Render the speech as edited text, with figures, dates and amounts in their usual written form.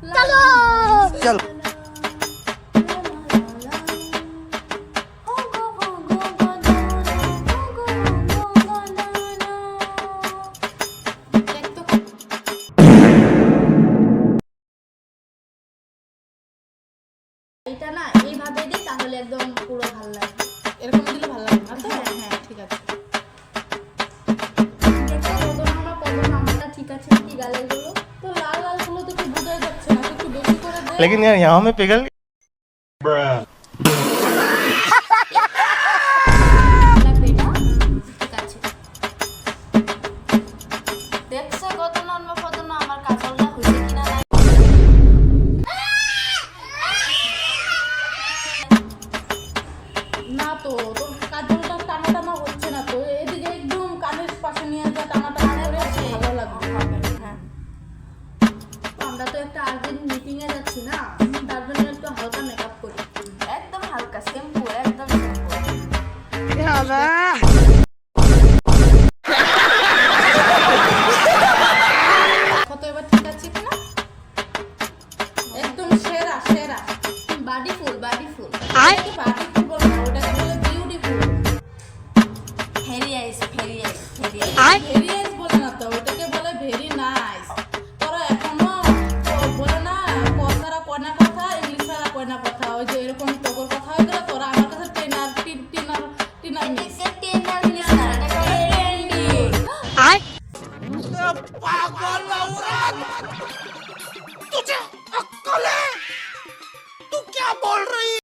চলো চলো এটা না এইভাবে দিই তাহলে একদম পুরো ভালো লাগবে। এরকম দিলে ভালো লাগবে না তো? হ্যাঁ হ্যাঁ ঠিক আছে। দেখো আমার ঠিক আছে কি গালেগুলো তো লাল লাল গুলো তো একটু বোঝাই যাচ্ছে না, একটু বেশি করে দে। लेकिन यार यहाँ में पिघल লাগবে এটা? ঠিক আছে। দেখছো কত নরম কত না আমার কাজলটা হইছে কিনা না। না তো তোর কাজলটা টানা টানা হচ্ছে না তো, এদিকে একদম কানের পাশে নিয়ে যা টানা টানা করে ভালো লাগবে। হ্যাঁ আমরা তো একটা আর্জেন্ট মিটিং এ যাচ্ছি না, তার জন্য একটু হালকা মেকআপ করি। একদম হালকা সিম্পল, একদম সিম্পল। কত এবার ঠিক আছে কিনা? একদম সেরা সেরা বাডি ফুল বাডি ফুল। ওটাকে বাডি ফুল বলে না, ওটাকে বলে বিউটিফুল। ভেরি আইস ভেরি আইস ভেরি আইস ভেরি আইস বলে না তো, ওটাকে বলে ভেরি নাইস। তোরা এখনো বলে না কথারা কয়না কথা, ইংলিশ ছাড়া কয়না কথা, ওই যে এরকম তোর কথা হয়ে গেলে তোরা আমার কাছে টিনার